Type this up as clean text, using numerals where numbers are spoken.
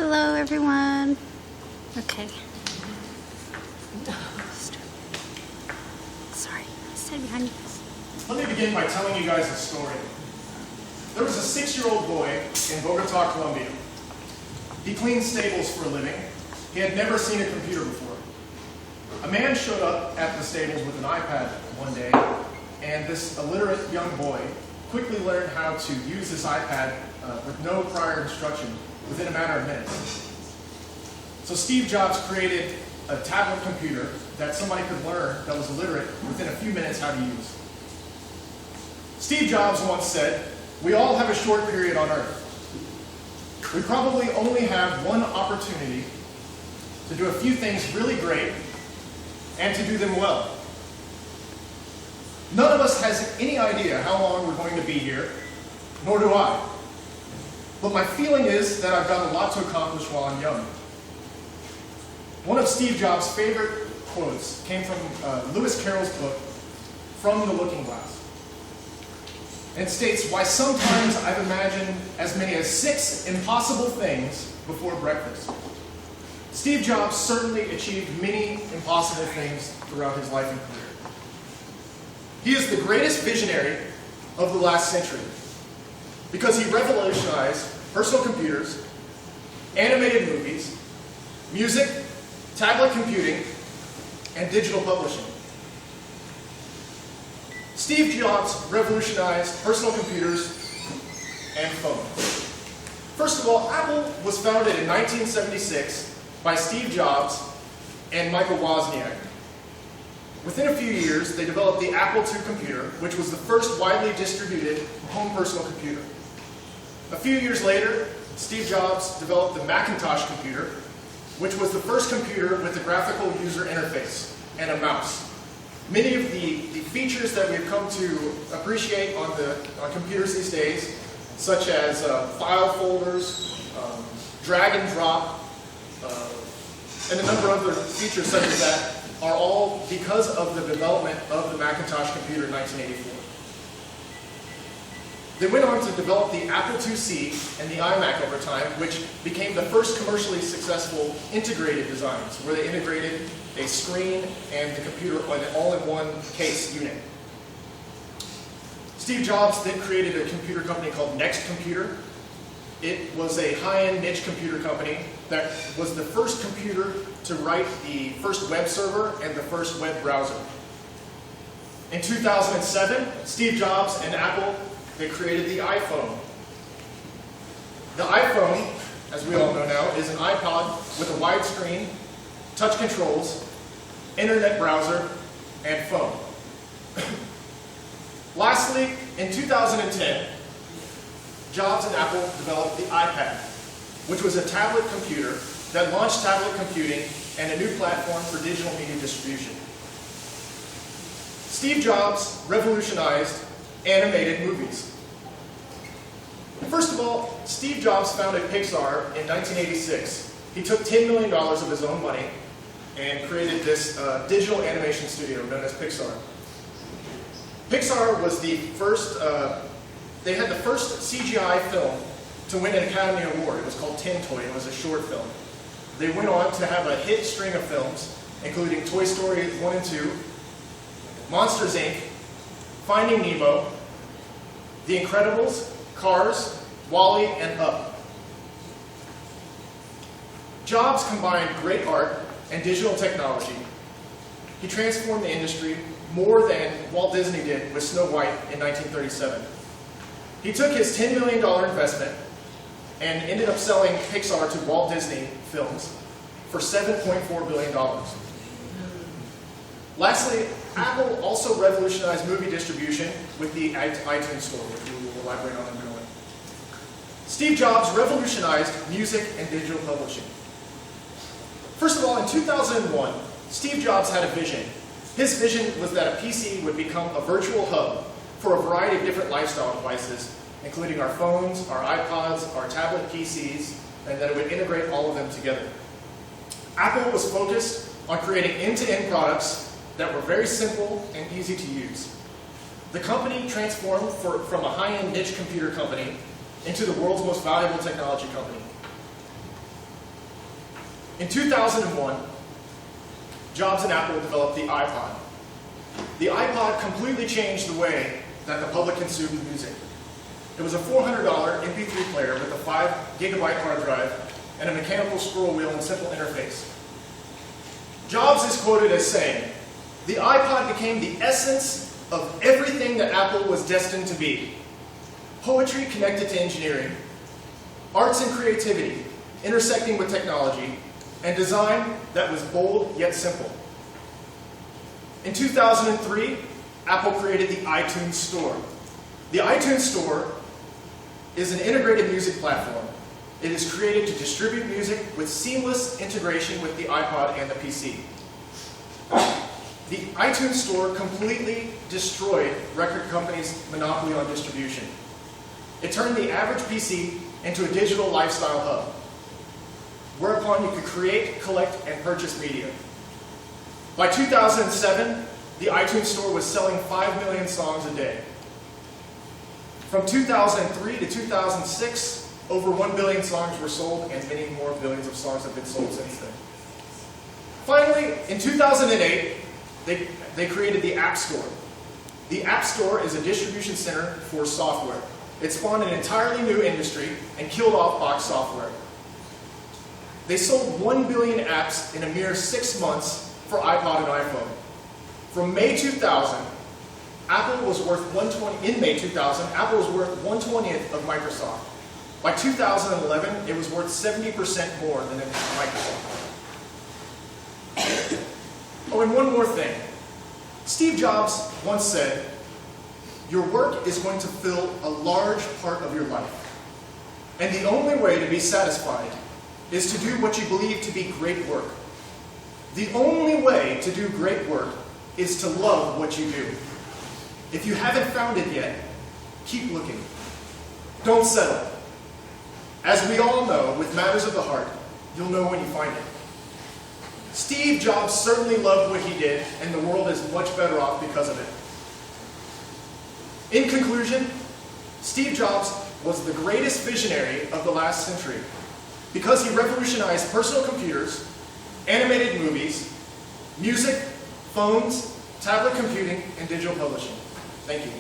Hello, everyone. Okay. Sorry, I stayed behind you guys. Let me begin by telling you guys a story. There was a 6-year-old boy in Bogota, Colombia. He cleaned stables for a living. He had never seen a computer before. A man showed up at the stables with an iPad one day, and this illiterate young boy quickly learned how to use this iPad with no prior instruction within a matter of minutes. So Steve Jobs created a tablet computer that somebody could learn that was illiterate within a few minutes how to use. Steve Jobs once said, "We all have a short period on Earth. We probably only have one opportunity to do a few things really great and to do them well. None of us has any idea how long we're going to be here, nor do I. But my feeling is that I've got a lot to accomplish while I'm young." One of Steve Jobs' favorite quotes came from Lewis Carroll's book, From the Looking Glass. And it states, "Why sometimes I've imagined as many as 6 impossible things before breakfast." Steve Jobs certainly achieved many impossible things throughout his life and career. He is the greatest visionary of the last century because he revolutionized personal computers, animated movies, music, tablet computing, and digital publishing. Steve Jobs revolutionized personal computers and phones. First of all, Apple was founded in 1976 by Steve Jobs and Michael Wozniak. Within a few years, they developed the Apple II computer, which was the first widely distributed home personal computer. A few years later, Steve Jobs developed the Macintosh computer, which was the first computer with a graphical user interface and a mouse. Many of the features that we've come to appreciate on computers these days, such as file folders, drag and drop, and a number of other features such as that, are all because of the development of the Macintosh computer in 1984. They went on to develop the Apple IIc and the iMac over time, which became the first commercially successful integrated designs, where they integrated a screen and the computer on an all-in-one case unit. Steve Jobs then created a computer company called Next Computer. It was a high-end niche computer company that was the first computer to write the first web server and the first web browser. In 2007, Steve Jobs and Apple, they created the iPhone. The iPhone, as we all know now, is an iPod with a wide screen, touch controls, internet browser, and phone. Lastly, in 2010, Jobs and Apple developed the iPad, which was a tablet computer that launched tablet computing and a new platform for digital media distribution. Steve Jobs revolutionized animated movies. First of all, Steve Jobs founded Pixar in 1986. He took $10 million of his own money and created this digital animation studio known as Pixar. Pixar was the first, they had the first CGI film to win an Academy Award. It was called Tin Toy. It was a short film. They went on to have a hit string of films, including Toy Story 1 and 2, Monsters, Inc., Finding Nemo, The Incredibles, Cars, WALL-E, and Up. Jobs combined great art and digital technology. He transformed the industry more than Walt Disney did with Snow White in 1937. He took his $10 million investment and ended up selling Pixar to Walt Disney Films for $7.4 billion. Lastly, Apple also revolutionized movie distribution with the iTunes Store, which we will elaborate on in a moment. Steve Jobs revolutionized music and digital publishing. First of all, in 2001, Steve Jobs had a vision. His vision was that a PC would become a virtual hub for a variety of different lifestyle devices, including our phones, our iPods, our tablet PCs, and that it would integrate all of them together. Apple was focused on creating end-to-end products that were very simple and easy to use. The company transformed from a high-end niche computer company into the world's most valuable technology company. In 2001, Jobs and Apple developed the iPod. The iPod completely changed the way that the public consumed music. It was a $400 MP3 player with a 5 gigabyte hard drive and a mechanical scroll wheel and simple interface. Jobs is quoted as saying, "The iPod became the essence of everything that Apple was destined to be. Poetry connected to engineering, arts and creativity intersecting with technology, and design that was bold yet simple." In 2003, Apple created the iTunes Store. The iTunes Store is an integrated music platform. It is created to distribute music with seamless integration with the iPod and the PC. The iTunes Store completely destroyed record companies' monopoly on distribution. It turned the average PC into a digital lifestyle hub, whereupon you could create, collect, and purchase media. By 2007, the iTunes Store was selling 5 million songs a day. From 2003 to 2006, over 1 billion songs were sold, and many more billions of songs have been sold since then. Finally, in 2008, they created the App Store. The App Store is a distribution center for software. It spawned an entirely new industry and killed off box software. They sold 1 billion apps in a mere 6 months for iPod and iPhone. From May 2000, Apple was worth 1/20th of Microsoft. By 2011, it was worth 70% more than Microsoft. Oh, and one more thing. Steve Jobs once said, "Your work is going to fill a large part of your life. And the only way to be satisfied is to do what you believe to be great work. The only way to do great work is to love what you do. If you haven't found it yet, keep looking. Don't settle. As we all know, with matters of the heart, you'll know when you find it." Steve Jobs certainly loved what he did, and the world is much better off because of it. In conclusion, Steve Jobs was the greatest visionary of the last century because he revolutionized personal computers, animated movies, music, phones, tablet computing, and digital publishing. Thank you.